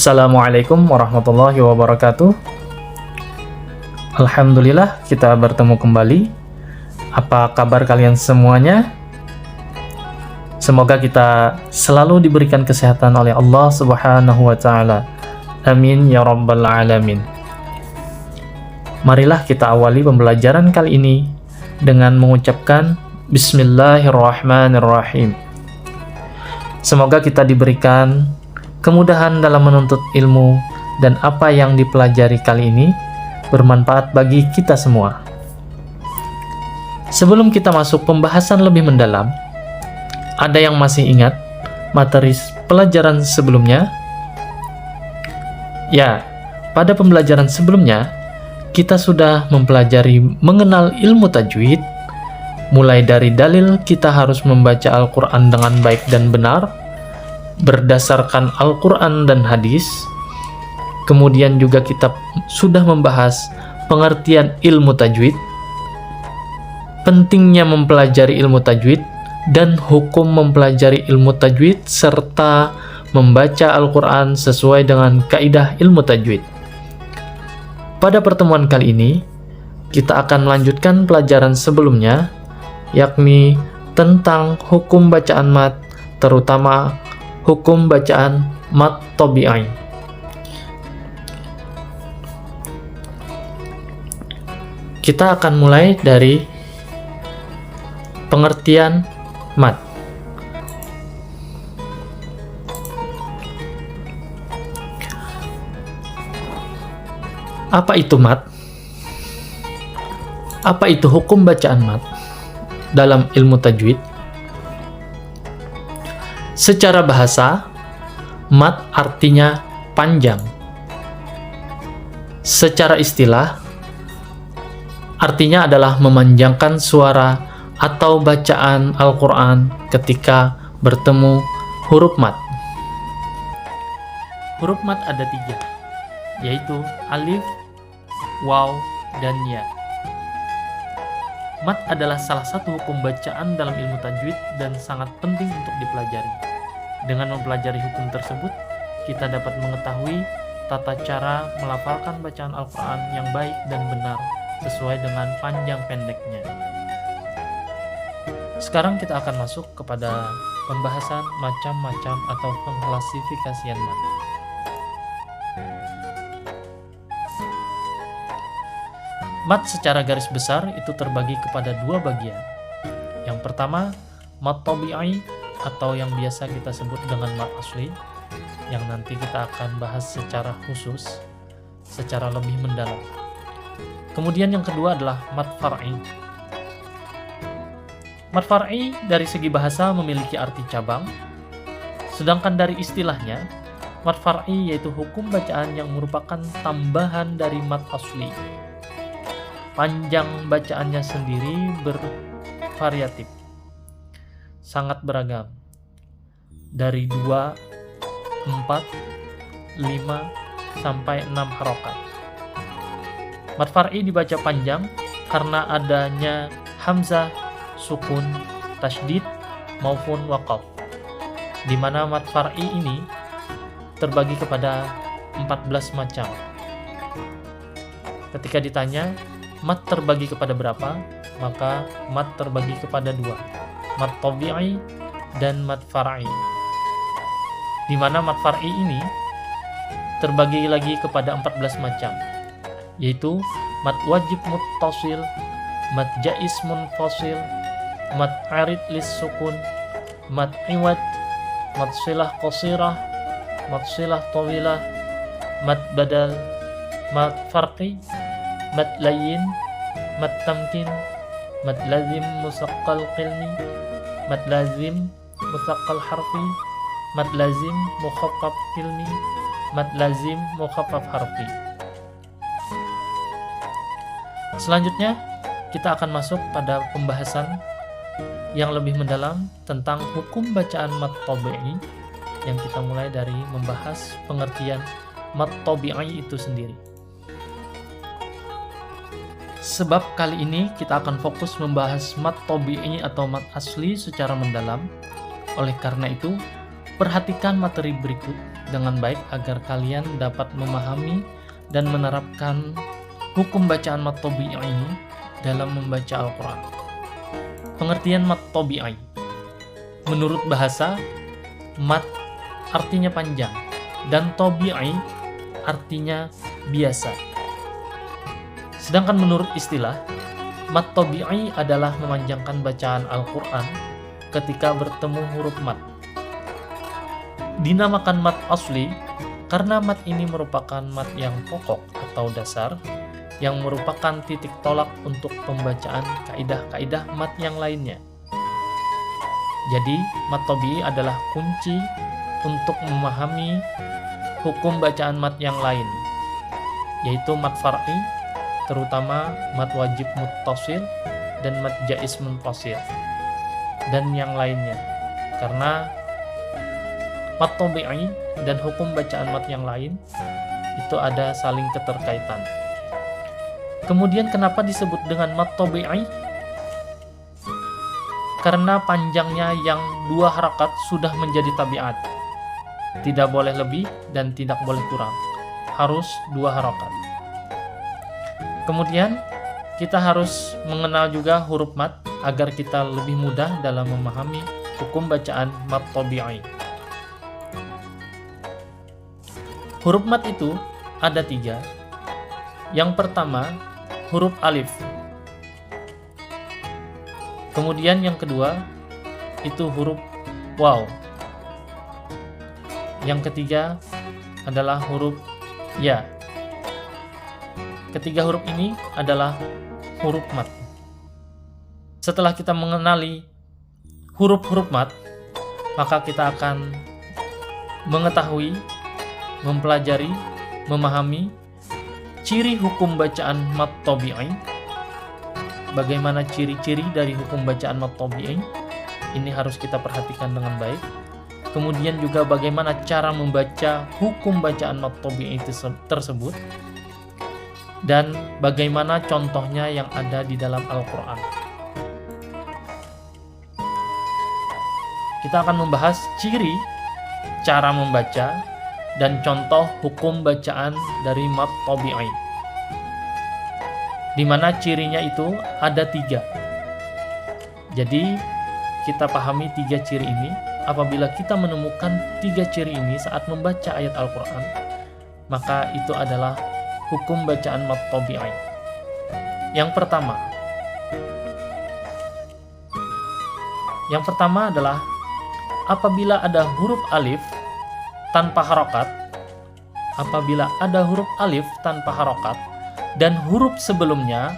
Assalamualaikum warahmatullahi wabarakatuh. Alhamdulillah kita bertemu kembali. Apa kabar kalian semuanya? Semoga kita selalu diberikan kesehatan oleh Allah Subhanahu wa taala. Amin ya rabbal alamin. Marilah kita awali pembelajaran kali ini dengan mengucapkan Bismillahirrahmanirrahim. Semoga kita diberikan kemudahan dalam menuntut ilmu dan apa yang dipelajari kali ini bermanfaat bagi kita semua. Sebelum kita masuk pembahasan lebih mendalam, ada yang masih ingat materi pelajaran sebelumnya? Ya, pada pembelajaran sebelumnya kita sudah mempelajari mengenal ilmu tajwid, mulai dari dalil kita harus membaca Al-Quran dengan baik dan benar berdasarkan Al-Quran dan hadis. Kemudian juga kita sudah membahas pengertian ilmu tajwid, pentingnya mempelajari ilmu tajwid, dan hukum mempelajari ilmu tajwid, serta membaca Al-Quran sesuai dengan kaidah ilmu tajwid. Pada pertemuan kali ini, kita akan melanjutkan pelajaran sebelumnya, yakni tentang hukum bacaan mat, terutama hukum bacaan mat tabi'i. Kita akan mulai dari pengertian mat. Apa itu mat? Apa itu hukum bacaan mat dalam ilmu tajwid? Secara bahasa, mat artinya panjang. Secara istilah, artinya adalah memanjangkan suara atau bacaan Al-Quran ketika bertemu huruf mat. Huruf mat ada 3, yaitu alif, waw, dan ya. Mat adalah salah satu hukum bacaan dalam ilmu tajwid dan sangat penting untuk dipelajari. Dengan mempelajari hukum tersebut, kita dapat mengetahui tata cara melafalkan bacaan Al-Quran yang baik dan benar sesuai dengan panjang pendeknya. Sekarang kita akan masuk kepada pembahasan macam-macam atau pengklasifikasian mat. Mat secara garis besar itu terbagi kepada 2 bagian. Yang pertama, mat tabi'i atau yang biasa kita sebut dengan mat asli, yang nanti kita akan bahas secara khusus, secara lebih mendalam. Kemudian yang kedua adalah mat far'i. Mat far'i dari segi bahasa memiliki arti cabang, sedangkan dari istilahnya, mat far'i yaitu hukum bacaan yang merupakan tambahan dari mat asli. Panjang bacaannya sendiri bervariatif, sangat beragam, dari 2, 4, 5, sampai 6 harokat. Mat far'i dibaca panjang karena adanya hamzah, sukun, tasydid, maupun waqaf, di mana mat far'i ini terbagi kepada 14 macam. Ketika ditanya mat terbagi kepada berapa, maka mat terbagi kepada 2, mat tabi'i dan mat far'i. Di mana mat far'i ini terbagi lagi kepada 14 macam, yaitu mat wajib muttasil, mat jaiz munfasil, mat arid lis sukun, mat iwad, mat silah qasirah, mat silah tawilah, mat badal, mat farqi, mat layyin, mat tamkin, mat lazim musaqqal qilmi, mat lazim musaqqal harfi, mat lazim mukhaffaf qilmi, mat lazim mukhaffaf harfi. Selanjutnya kita akan masuk pada pembahasan yang lebih mendalam tentang hukum bacaan mat tabi'i, yang kita mulai dari membahas pengertian mat tabi'i itu sendiri. Sebab kali ini kita akan fokus membahas mat tabi'i atau mat asli secara mendalam. Oleh karena itu, perhatikan materi berikut dengan baik agar kalian dapat memahami dan menerapkan hukum bacaan mat tabi'i ini dalam membaca Al-Quran. Pengertian mat tabi'i. Menurut bahasa, mat artinya panjang dan tabi'i artinya biasa. Sedangkan menurut istilah, mat tabi'i adalah memanjangkan bacaan Al-Quran ketika bertemu huruf mat. Dinamakan mat asli karena mat ini merupakan mat yang pokok atau dasar yang merupakan titik tolak untuk pembacaan kaidah-kaidah mat yang lainnya. Jadi, mat tabi'i adalah kunci untuk memahami hukum bacaan mat yang lain, yaitu mat far'i, terutama mat wajib muttasil dan mat jaiz munfasil, dan yang lainnya. Karena mat tabi'i dan hukum bacaan mat yang lain itu ada saling keterkaitan. Kemudian kenapa disebut dengan mat tabi'i? Karena panjangnya yang 2 harakat sudah menjadi tabiat. Tidak boleh lebih dan tidak boleh kurang. Harus 2 harakat. Kemudian kita harus mengenal juga huruf mat agar kita lebih mudah dalam memahami hukum bacaan mat tabi'i. Huruf mat itu ada 3. Yang pertama, huruf alif. Kemudian yang kedua, itu huruf waw. Yang ketiga adalah huruf ya. Ketiga huruf ini adalah huruf mat. Setelah kita mengenali huruf-huruf mat, maka kita akan mengetahui, mempelajari, memahami ciri hukum bacaan mat tabi'i. Bagaimana ciri-ciri dari hukum bacaan mat tabi'i? Ini harus kita perhatikan dengan baik. Kemudian juga bagaimana cara membaca hukum bacaan mat tabi'i tersebut, dan bagaimana contohnya yang ada di dalam Al-Quran. Kita akan membahas ciri, cara membaca, dan contoh hukum bacaan dari mat tabi'i, di mana cirinya itu ada 3. Jadi kita pahami 3 ciri ini. Apabila kita menemukan 3 ciri ini saat membaca ayat Al-Quran, maka itu adalah hukum bacaan mat tabi'i. Yang pertama adalah apabila ada huruf alif tanpa harokat, dan huruf sebelumnya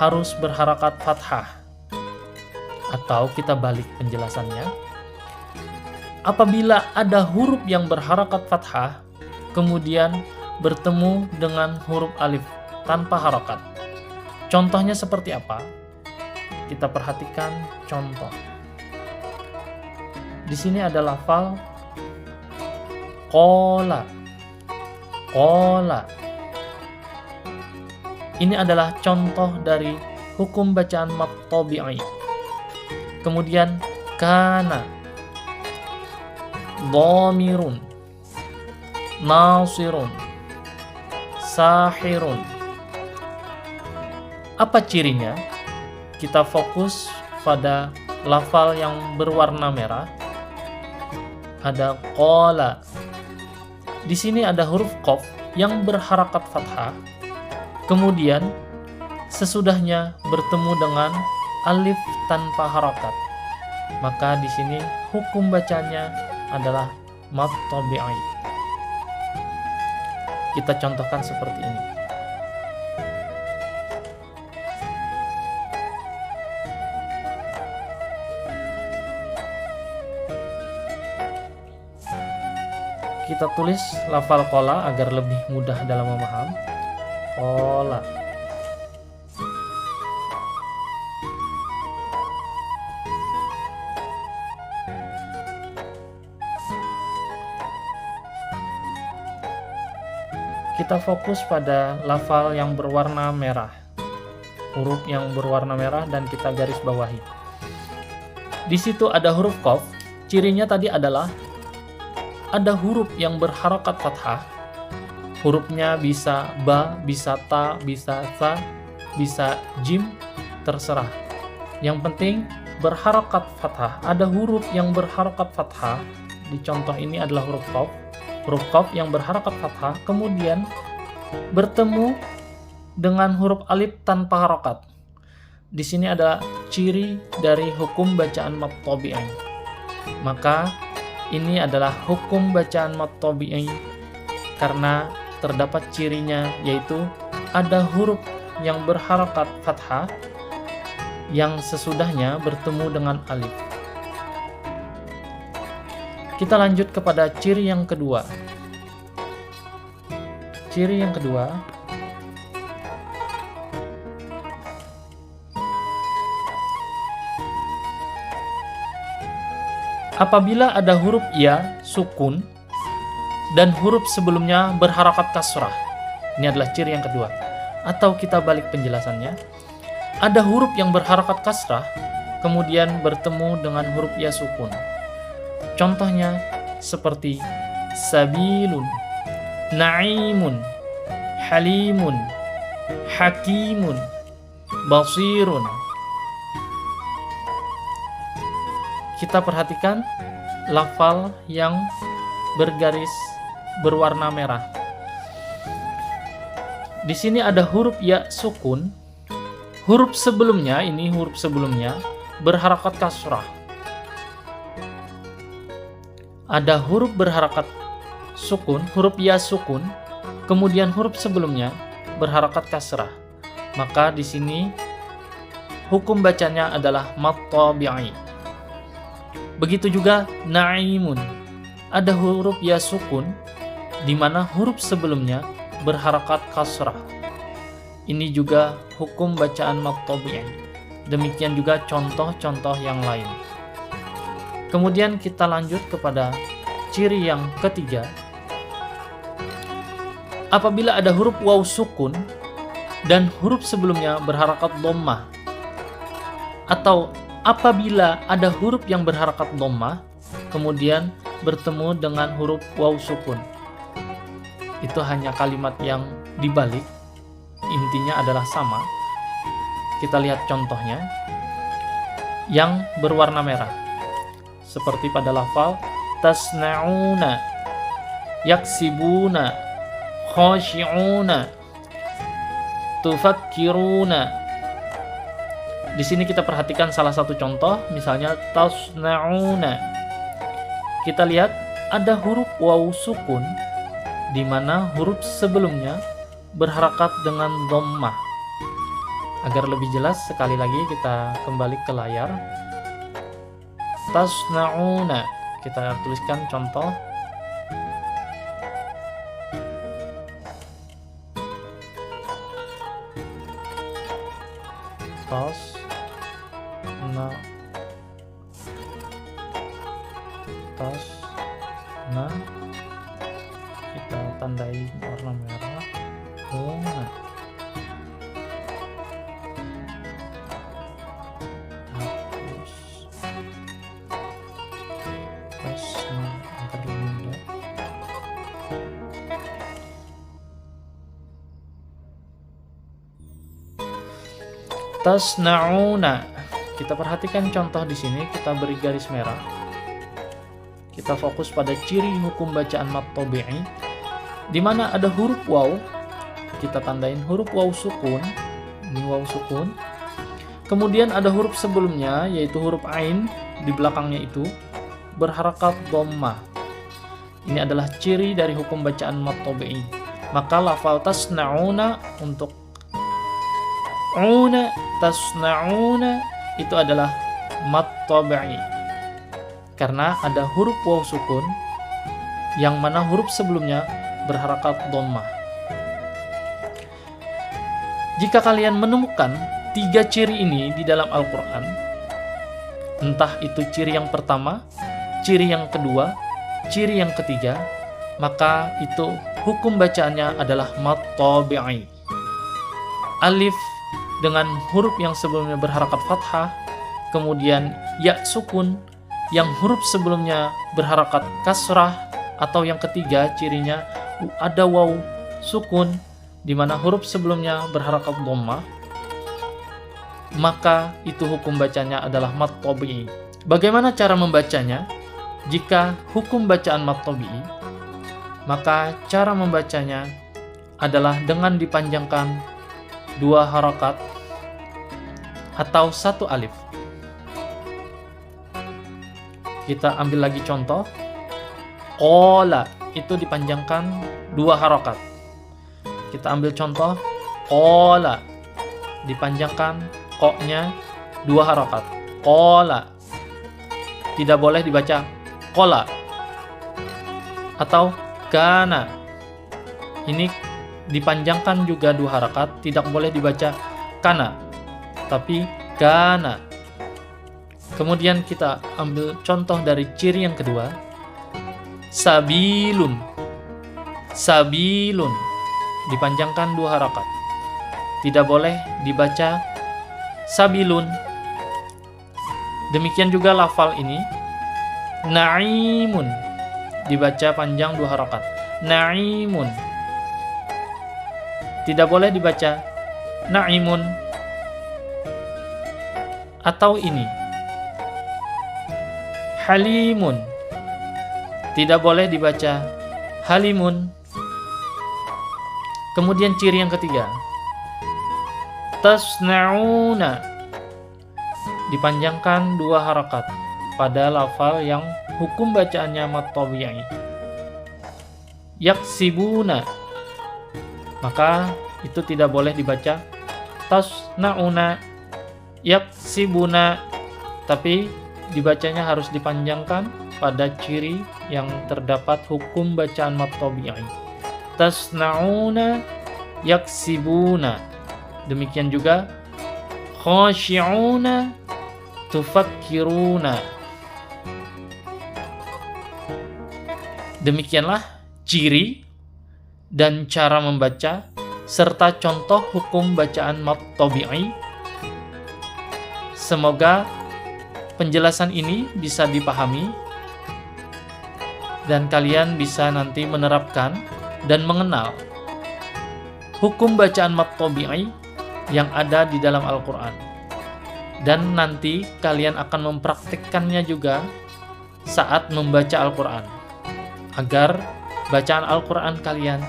harus berharakat fathah. Atau kita balik penjelasannya. Apabila ada huruf yang berharakat fathah, kemudian bertemu dengan huruf alif tanpa harokat. Contohnya seperti apa? Kita perhatikan contoh. Di sini ada lafal qala. Ini adalah contoh dari hukum bacaan mat tabi'i. Kemudian kana, dhamirun, nasirun, sahirun. Apa cirinya? Kita fokus pada lafal yang berwarna merah. Ada qala. Di sini ada huruf qaf yang berharakat fathah. Kemudian sesudahnya bertemu dengan alif tanpa harakat. Maka di sini hukum bacanya adalah mat tabi'i. Kita contohkan seperti ini. Kita tulis lafal qala agar lebih mudah dalam memaham. Qala. Kita fokus pada lafal yang berwarna merah, huruf yang berwarna merah, dan kita garis bawahi. Di situ ada huruf qaf. Cirinya tadi adalah ada huruf yang berharakat fathah, hurufnya bisa ba, bisa ta, bisa sa, bisa jim, terserah. Yang penting berharakat fathah. Ada huruf yang berharakat fathah. Di contoh ini adalah huruf qaf. Huruf qaf yang berharakat fathah kemudian bertemu dengan huruf alif tanpa harakat. Di sini ada ciri dari hukum bacaan mad tabi'i. Maka ini adalah hukum bacaan mad tabi'i karena terdapat cirinya, yaitu ada huruf yang berharakat fathah yang sesudahnya bertemu dengan alif. Kita lanjut kepada ciri yang kedua. Ciri yang kedua, apabila ada huruf ya sukun dan huruf sebelumnya berharakat kasrah. Ini adalah ciri yang kedua. Atau kita balik penjelasannya. Ada huruf yang berharakat kasrah kemudian bertemu dengan huruf ya sukun. Contohnya seperti sabilun, na'imun, halimun, hakimun, basirun. Kita perhatikan lafal yang bergaris berwarna merah. Di sini ada huruf ya sukun. Huruf sebelumnya berharakat kasrah. Ada huruf berharakat sukun, huruf ya sukun, kemudian huruf sebelumnya berharakat kasrah. Maka di sini hukum bacanya adalah mad tabi'i. Begitu juga na'imun. Ada huruf ya sukun di mana huruf sebelumnya berharakat kasrah. Ini juga hukum bacaan mad tabi'i. Demikian juga contoh-contoh yang lain. Kemudian kita lanjut kepada ciri yang ketiga. Apabila ada huruf waw sukun dan huruf sebelumnya berharakat dhammah, atau apabila ada huruf yang berharakat dhammah kemudian bertemu dengan huruf waw sukun. Itu hanya kalimat yang dibalik, intinya adalah sama. Kita lihat contohnya yang berwarna merah, seperti pada lafal tasna'una, yaksibuna, khashi'una, tufakkiruna. Di sini kita perhatikan salah satu contoh, misalnya tasna'una. Kita lihat ada huruf waw sukun di mana huruf sebelumnya berharakat dengan dhammah. Agar lebih jelas, sekali lagi kita kembali ke layar. Tasna'una, kita tuliskan contoh. Tasna, kita tandai warna merah. Una. Hapus. Tasna agar lebih mudah. Tasna'una. Kita perhatikan contoh di sini, kita beri garis merah. Kita fokus pada ciri hukum bacaan mad tabi'i, di mana ada huruf waw. Kita tandain huruf waw sukun. Ini waw sukun. Kemudian ada huruf sebelumnya, yaitu huruf ain, di belakangnya itu berharakat dhammah. Ini adalah ciri dari hukum bacaan mad tabi'i. Maka lafal tasna'una untuk una, tasna'una itu adalah mad tabi'i. Karena ada huruf waw sukun yang mana huruf sebelumnya berharakat dhammah. Jika kalian menemukan 3 ciri ini di dalam Al-Quran, entah itu ciri yang pertama, ciri yang kedua, ciri yang ketiga, maka itu hukum bacaannya adalah mad tabi'i. Alif dengan huruf yang sebelumnya berharakat fathah, kemudian ya sukun yang huruf sebelumnya berharakat kasrah atau yang ketiga cirinya ada waw sukun di mana huruf sebelumnya berharakat dhammah, maka itu hukum bacanya adalah mad tabi'i. Bagaimana cara membacanya? Jika hukum bacaan mad tabi'i, maka cara membacanya adalah dengan dipanjangkan 2 harakat atau 1 alif. Kita ambil lagi contoh. Qala itu dipanjangkan 2 harakat. Kita ambil contoh. Qala dipanjangkan ko-nya 2 harakat. Qala. Tidak boleh dibaca qala. Atau kana. Ini dipanjangkan juga 2 harakat, tidak boleh dibaca kana, tapi kana. Kemudian kita ambil contoh dari ciri yang kedua. Sabilun. Sabilun dipanjangkan 2 harakat. Tidak boleh dibaca sabilun. Demikian juga lafal ini. Na'imun dibaca panjang 2 harakat. Na'imun. Tidak boleh dibaca na'imun. Atau ini. Halimun. Tidak boleh dibaca halimun. Kemudian ciri yang ketiga. Tasna'una. Dipanjangkan 2 harakat pada lafal yang hukum bacaannya mad tabi'i. Yaksibuna. Maka itu tidak boleh dibaca tasna'una, yaksibuna, tapi dibacanya harus dipanjangkan pada ciri yang terdapat hukum bacaan mad tabi'i. Tasna'una, yaksibuna. Demikian juga khashi'una, tufakkiruna. Demikianlah ciri dan cara membaca serta contoh hukum bacaan mad tabi'i. Semoga penjelasan ini bisa dipahami dan kalian bisa nanti menerapkan dan mengenal hukum bacaan mad tabi'i yang ada di dalam Al-Quran. Dan nanti kalian akan mempraktikkannya juga saat membaca Al-Quran, agar bacaan Al-Quran kalian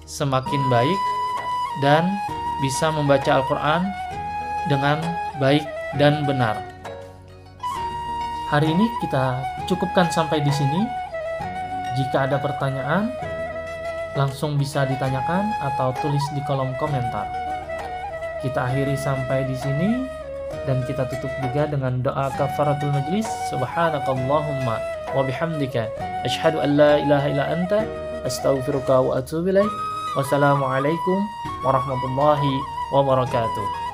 semakin baik dan bisa membaca Al-Quran dengan baik dan benar. Hari ini kita cukupkan sampai di sini. Jika ada pertanyaan, langsung bisa ditanyakan atau tulis di kolom komentar. Kita akhiri sampai di sini dan kita tutup juga dengan doa kafaratul majlis. Subhanakallahumma wa bihamdika asyhadu an la ilaha illa anta astaghfiruka wa atubu ilaik. Wassalamualaikum warahmatullahi wabarakatuh.